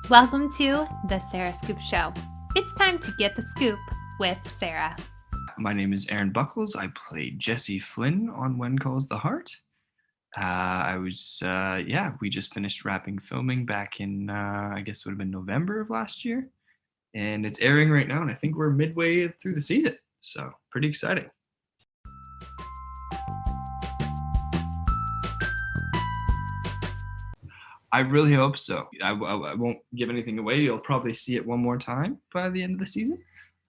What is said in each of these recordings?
Welcome to the Sarah Scoop Show. It's time to get the scoop with Sarah. My name is Aren Buchholz. I play Jesse Flynn on When Calls the Heart. We just finished wrapping filming back in, I guess it would have been November of last year. And it's airing right now, and I think we're midway through the season. So, pretty exciting. I really hope so. I won't give anything away. You'll probably see it one more time by the end of the season.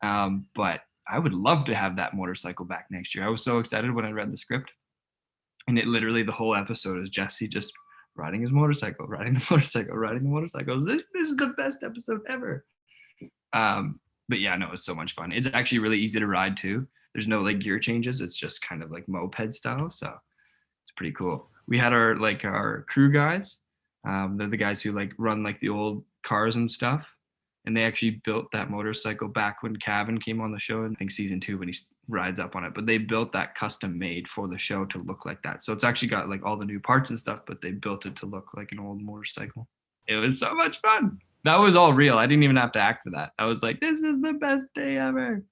But I would love to have that motorcycle back next year. I was so excited when I read the script. And it literally, the whole episode is Jesse just riding his motorcycle, riding the motorcycle, riding the motorcycle. This is the best episode ever. But yeah, no, it's so much fun. It's actually really easy to ride too. There's no like gear changes. It's just kind of like moped style. So it's pretty cool. We had our crew guys. They're the guys who like run like the old cars and stuff. And they actually built that motorcycle back when Cavan came on the show, I think season 2 when he rides up on it. But they built that custom made for the show to look like that. So it's actually got like all the new parts and stuff, but they built it to look like an old motorcycle. It was so much fun. That was all real. I didn't even have to act for that. I was like, this is the best day ever.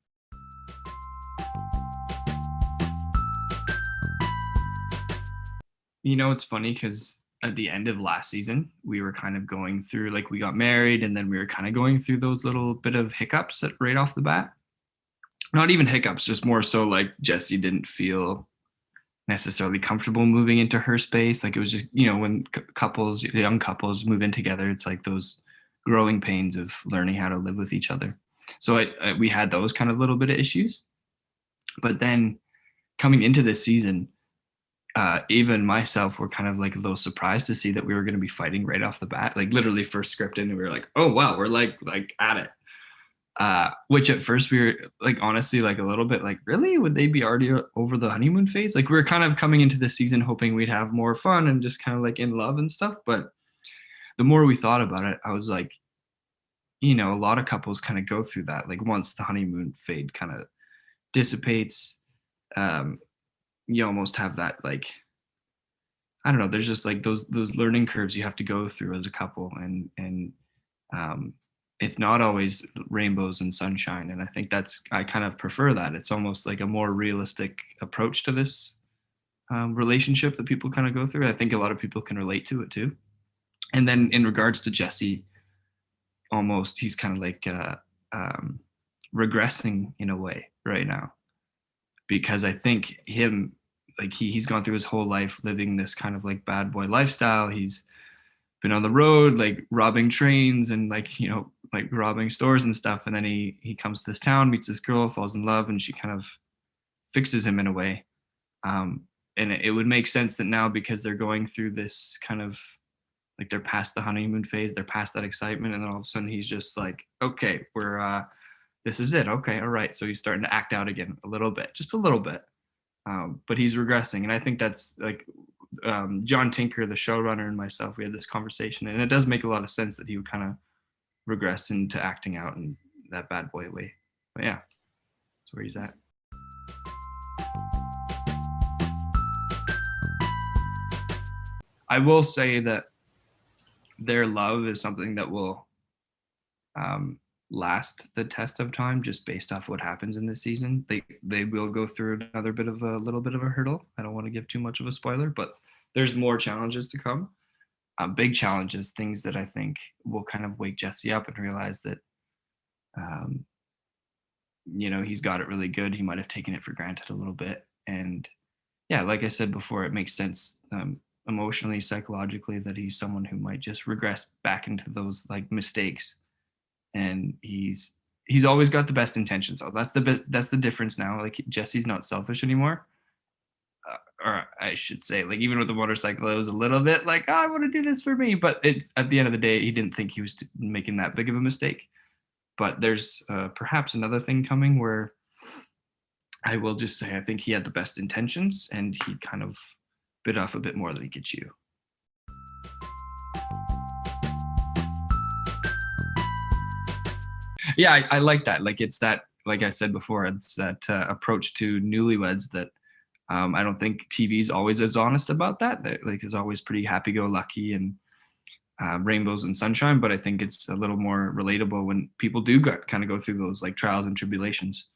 You know, it's funny because at the end of last season, we were kind of going through, like we got married and then we were kind of going through those little bit of hiccups right off the bat. Not even hiccups, just more so like Jesse didn't feel necessarily comfortable moving into her space. Like it was just, you know, when young couples move in together, it's like those growing pains of learning how to live with each other. So we had those kind of little bit of issues. But then coming into this season, even myself were kind of like a little surprised to see that we were going to be fighting right off the bat, like literally first script in, and we were like, oh wow, we're like at it. Which at first we were like, honestly, like a little bit like, really, would they be already over the honeymoon phase? Like we were kind of coming into this season hoping we'd have more fun and just kind of like in love and stuff. But the more we thought about it, I was like, you know, a lot of couples kind of go through that. Like once the honeymoon fade kind of dissipates, you almost have that like, I don't know, there's just like those learning curves you have to go through as a couple, and it's not always rainbows and sunshine. And I think I kind of prefer that. It's almost like a more realistic approach to this relationship that people kind of go through. I think a lot of people can relate to it too. And then in regards to Jesse, almost he's kind of like regressing in a way right now, because I think he's gone through his whole life living this kind of like bad boy lifestyle. He's been on the road, like robbing trains and like, you know, like robbing stores and stuff. And then he comes to this town, meets this girl, falls in love, and she kind of fixes him in a way. And it would make sense that now, because they're going through this kind of like, they're past the honeymoon phase, they're past that excitement, and then all of a sudden he's just like, okay, this is it. Okay, all right. So he's starting to act out again a little bit, just a little bit. But he's regressing. And I think that's like John Tinker, the showrunner, and myself, we had this conversation, and it does make a lot of sense that he would kind of regress into acting out in that bad boy way. But yeah, that's where he's at. I will say that their love is something that will last the test of time, just based off what happens in this season. They will go through a little bit of a hurdle. I don't want to give too much of a spoiler, but there's more challenges to come. Big challenges, things that I think will kind of wake Jesse up and realize that you know, he's got it really good. He might have taken it for granted a little bit. And yeah, like I said before, it makes sense emotionally, psychologically, that he's someone who might just regress back into those like mistakes. And he's always got the best intentions. So that's the difference now. Like Jesse's not selfish anymore. Or I should say, like, even with the motorcycle, it was a little bit like, oh, I want to do this for me. But at the end of the day, he didn't think he was making that big of a mistake. But there's perhaps another thing coming where I will just say I think he had the best intentions, and he kind of bit off a bit more than he could chew. Yeah, I like that. Like, it's that, like I said before, it's that approach to newlyweds that I don't think TV is always as honest about that. That like is always pretty happy-go-lucky, and rainbows and sunshine, but I think it's a little more relatable when people do kind of go through those like trials and tribulations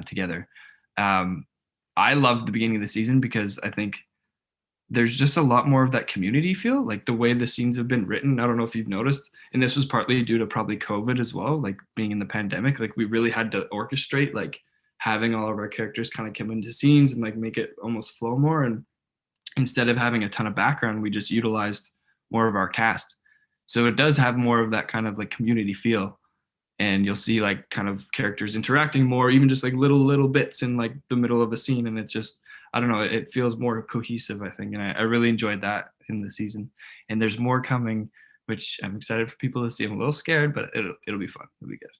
together. Um, I love the beginning of the season because I think there's just a lot more of that community feel, like the way the scenes have been written. I don't know if you've noticed, and this was partly due to probably COVID as well, like being in the pandemic. Like we really had to orchestrate like having all of our characters kind of come into scenes and like make it almost flow more. And instead of having a ton of background, we just utilized more of our cast. So it does have more of that kind of like community feel. And you'll see like kind of characters interacting more, even just like little bits in like the middle of a scene. And it just, I don't know, it feels more cohesive, I think. And I really enjoyed that in the season. And there's more coming, which I'm excited for people to see. I'm a little scared, but it'll be fun. It'll be good.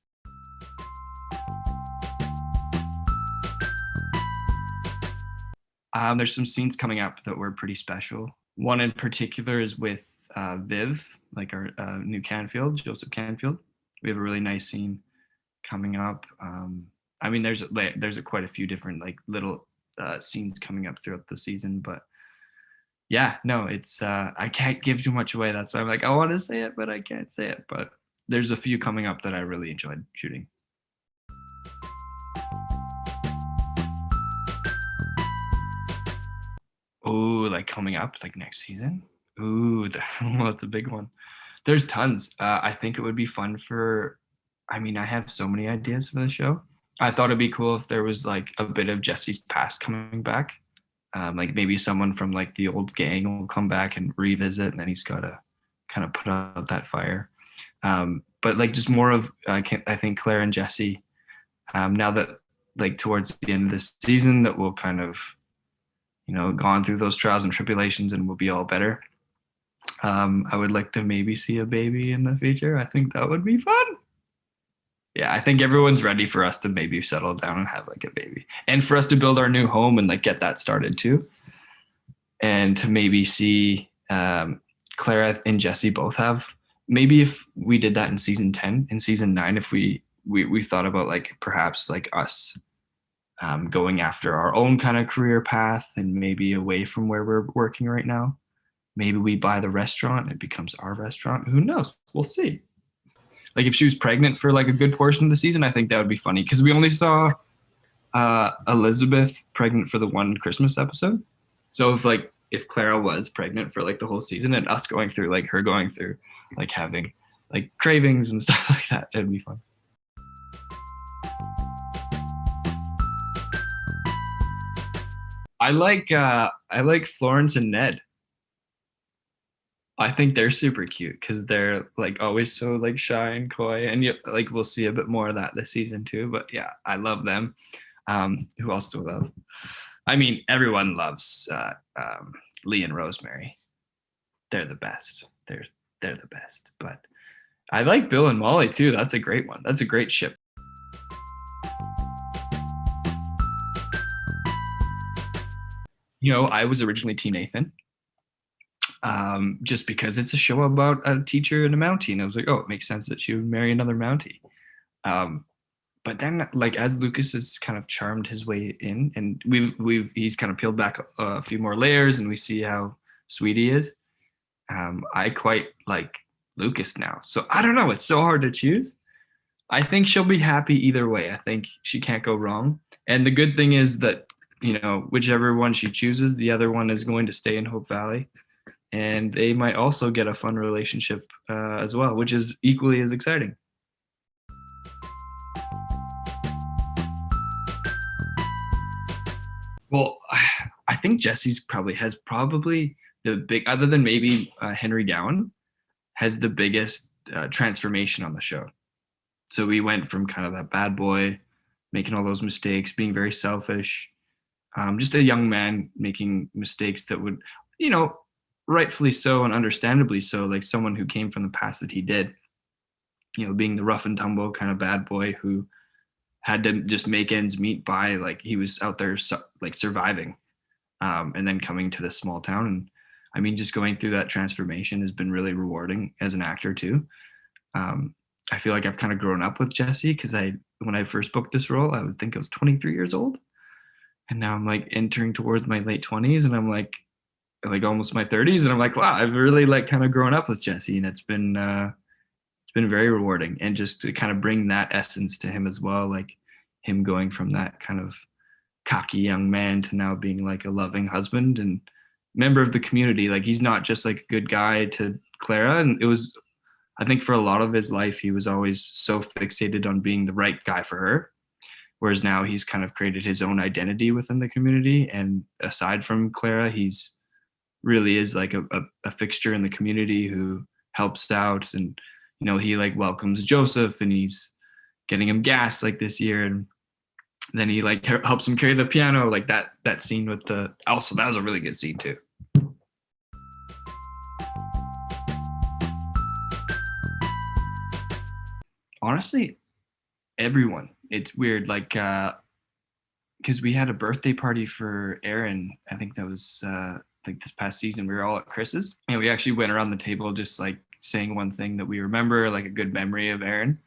There's some scenes coming up that were pretty special. One in particular is with Viv, like our new Canfield, Joseph Canfield. We have a really nice scene coming up. I mean, there's quite a few different like little scenes coming up throughout the season, but yeah, no, it's I can't give too much away. That's why I'm like, I want to say it, but I can't say it. But there's a few coming up that I really enjoyed shooting. Oh, like coming up, like next season. Ooh, that's a big one. There's tons. I think it would be fun for. I mean, I have so many ideas for the show. I thought it'd be cool if there was like a bit of Jesse's past coming back. Like maybe someone from like the old gang will come back and revisit, and then he's got to kind of put out that fire. But like just more of I think Clara and Jesse. Now that like towards the end of this season, that we'll kind of gone through those trials and tribulations, and we'll be all better. I would like to maybe see a baby in the future. I think that would be fun. Yeah, I think everyone's ready for us to maybe settle down and have like a baby, and for us to build our new home and like get that started too, and to maybe see Clara and Jesse both have. Maybe if we did that in season 10, in season 9, if we thought about like perhaps like us going after our own kind of career path and maybe away from where we're working right now. Maybe we buy the restaurant, it becomes our restaurant. Who knows? We'll see. Like if she was pregnant for like a good portion of the season, I think that would be funny because we only saw Elizabeth pregnant for the one Christmas episode. So if Clara was pregnant for like the whole season and us going through like her going through like having like cravings and stuff like that, it'd be fun. I like Florence and Ned. I think they're super cute because they're like always so like shy and coy, and like we'll see a bit more of that this season too. But yeah, I love them. Who else do I love? I mean, everyone loves Lee and Rosemary. They're the best. They're the best. But I like Bill and Molly too. That's a great one. That's a great ship. I was originally Team Nathan. Just because it's a show about a teacher and a Mountie, and I was like, oh, it makes sense that she would marry another Mountie. But then, like, as Lucas has kind of charmed his way in, and he's kind of peeled back a few more layers, and we see how sweet he is. I quite like Lucas now, so I don't know. It's so hard to choose. I think she'll be happy either way. I think she can't go wrong. And the good thing is that whichever one she chooses, the other one is going to stay in Hope Valley. And they might also get a fun relationship as well, which is equally as exciting. Well, I think Jesse's has the big, other than maybe Henry Gowan, has the biggest transformation on the show. So we went from kind of that bad boy, making all those mistakes, being very selfish, just a young man making mistakes that would, rightfully so and understandably so, like someone who came from the past that he did, being the rough and tumble kind of bad boy who had to just make ends meet by, like, he was out there like surviving, and then coming to this small town. And I mean, just going through that transformation has been really rewarding as an actor too. I feel like I've kind of grown up with Jesse because when I first booked this role, I would think I was 23 years old, and now I'm like entering towards my late 20s, and I'm like, like almost my 30s, and I'm like, wow, I've really like kind of grown up with Jesse, and it's been very rewarding, and just to kind of bring that essence to him as well, like him going from that kind of cocky young man to now being like a loving husband and member of the community. Like he's not just like a good guy to Clara, and it was, I think for a lot of his life he was always so fixated on being the right guy for her, whereas now he's kind of created his own identity within the community, and aside from Clara, he's really is like a fixture in the community who helps out. And he like welcomes Joseph, and he's getting him gas like this year, and then he like helps him carry the piano, like that scene with the, also that was a really good scene too. Honestly, everyone. It's weird, like because we had a birthday party for Aren. I think that was like this past season. We were all at Chris's, and we actually went around the table just like saying one thing that we remember, like a good memory of Aren.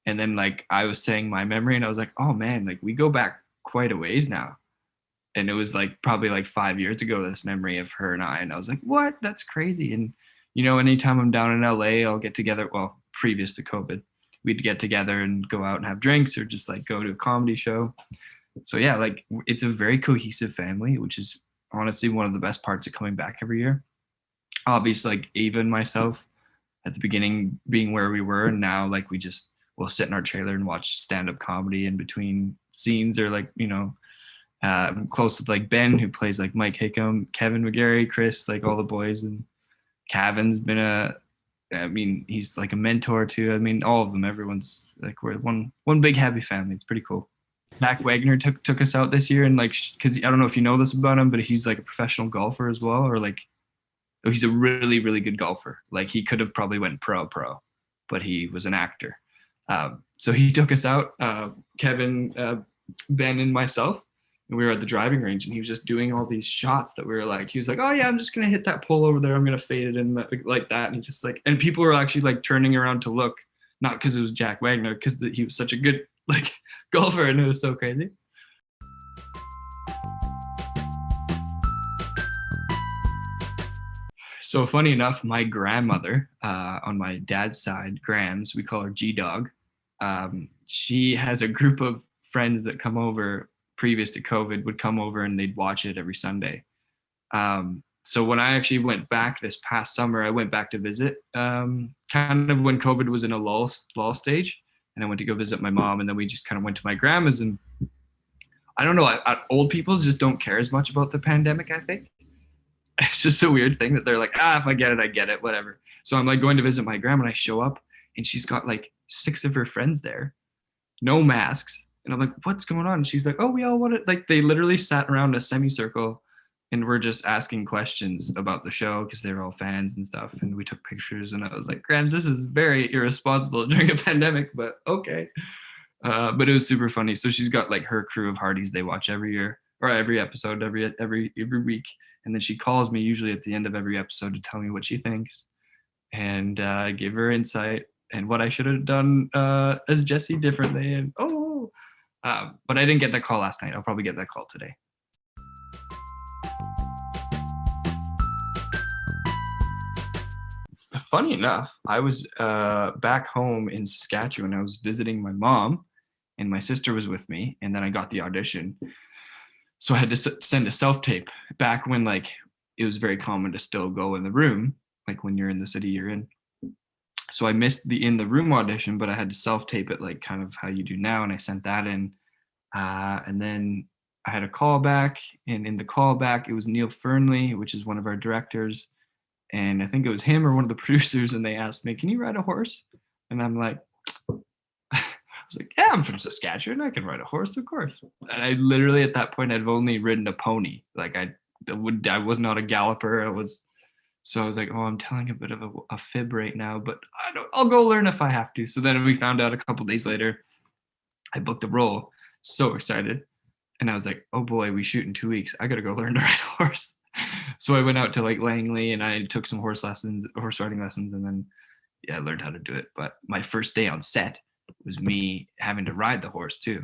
And then like I was saying my memory, and I was like, oh man, like we go back quite a ways now. And it was like probably like 5 years ago, this memory of her and I. And I was like, what? That's crazy. And anytime I'm down in LA, I'll get together. Well, previous to COVID, we'd get together and go out and have drinks, or just like go to a comedy show. So yeah, like it's a very cohesive family, which is honestly one of the best parts of coming back every year. Obviously, like Ava and myself at the beginning being where we were, and now like we'll sit in our trailer and watch stand-up comedy in between scenes, or like I'm close with like Ben, who plays like Mike Hickam, Kevin McGarry, Chris, like all the boys, and Cavan's been he's like a mentor too. I mean, all of them, everyone's like, we're one big happy family. It's pretty cool. Jack Wagner took us out this year, and like, because I don't know if you know this about him, but he's like a professional golfer as well, or like, he's a really, really good golfer. Like he could have probably went pro, but he was an actor. So he took us out, Kevin, Ben, and myself, and we were at the driving range, and he was just doing all these shots that we were like, he was like, oh yeah, I'm just going to hit that pole over there. I'm going to fade it in like that. And he just like, and people were actually like turning around to look, not because it was Jack Wagner, because he was such a good like golfer, and it was so crazy. So funny enough, my grandmother, on my dad's side, Grams, we call her G-Dog. She has a group of friends that come over, previous to COVID, would come over and they'd watch it every Sunday. So when I actually went back this past summer, I went back to visit, kind of when COVID was in a lull stage, and I went to go visit my mom, and then we just kind of went to my grandma's. And I don't know, old people just don't care as much about the pandemic, I think. It's just a weird thing that they're like, if I get it, I get it, whatever. So I'm like going to visit my grandma, and I show up, and she's got like 6 of her friends there, no masks. And I'm like, what's going on? And she's like, oh, we all want it. Like they literally sat around a semicircle, and we're just asking questions about the show because they're all fans and stuff. And we took pictures, and I was like, Grams, this is very irresponsible during a pandemic, but okay. But it was super funny. So she's got like her crew of Hearties they watch every year, or every episode, every week. And then she calls me usually at the end of every episode to tell me what she thinks, and give her insight and what I should have done as Jesse differently. And but I didn't get that call last night. I'll probably get that call today. Funny enough, I was back home in Saskatchewan. I was visiting my mom, and my sister was with me, and then I got the audition. So I had to send a self-tape back when like it was very common to still go in the room, like when you're in the city you're in. So I missed the in the room audition, but I had to self-tape it like kind of how you do now, and I sent that in. And then I had a callback, and in the callback it was Neil Fernley, which is one of our directors, and I think it was him or one of the producers, and they asked me, "Can you ride a horse?" And I'm like, I was like, yeah, I'm from Saskatchewan. I can ride a horse, of course. And I literally at that point I'd only ridden a pony. Like I was not a galloper. So I was like, oh, I'm telling a bit of a fib right now, but I'll go learn if I have to. So then we found out a couple days later, I booked a role. So excited. And I was like, oh boy, we shoot in 2 weeks. I got to go learn to ride a horse. So I went out to like Langley, and I took some horse riding lessons, and then I learned how to do it. But my first day on set was me having to ride the horse too.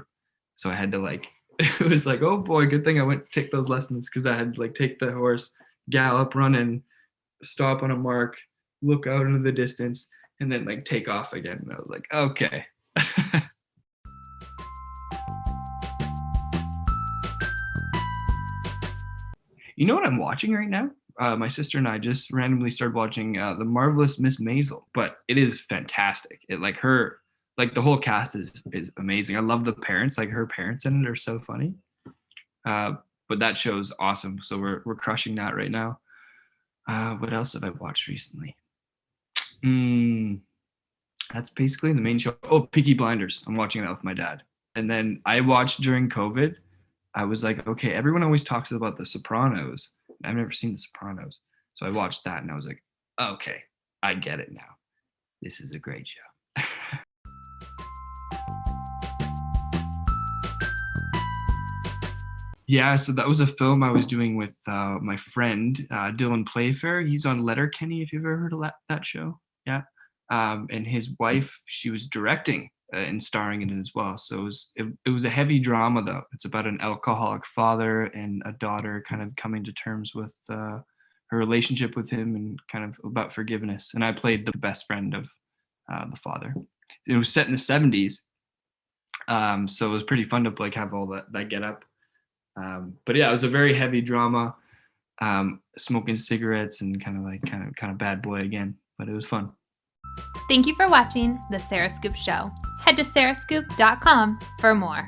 So I had to like, it was like, oh boy, good thing I went to take those lessons, because I had to like take the horse, gallop, run in, stop on a mark, look out into the distance, and then like take off again. And I was like, okay. You know what I'm watching right now? My sister and I just randomly started watching The Marvelous Miss Maisel, but it is fantastic. It like the whole cast is amazing. I love the parents, like her parents in it are so funny. Uh, but that show's awesome. So we're crushing that right now. What else have I watched recently? Mm, that's basically the main show. Oh, Peaky Blinders. I'm watching that with my dad. And then I watched during COVID. I was like, okay, everyone always talks about The Sopranos. I've never seen The Sopranos. So I watched that and I was like, okay, I get it now. This is a great show. Yeah, so that was a film I was doing with my friend Dylan Playfair. He's on Letterkenny, if you've ever heard of that show. Yeah, and his wife, she was directing and starring in it as well. So it was a heavy drama though. It's about an alcoholic father and a daughter kind of coming to terms with her relationship with him and kind of about forgiveness. And I played the best friend of the father. It was set in the 70s, so it was pretty fun to like have all that get up. But yeah, it was a very heavy drama, smoking cigarettes and kind of bad boy again, but it was fun. Thank you for watching The Sarah Scoop Show. Head to sarahscoop.com for more.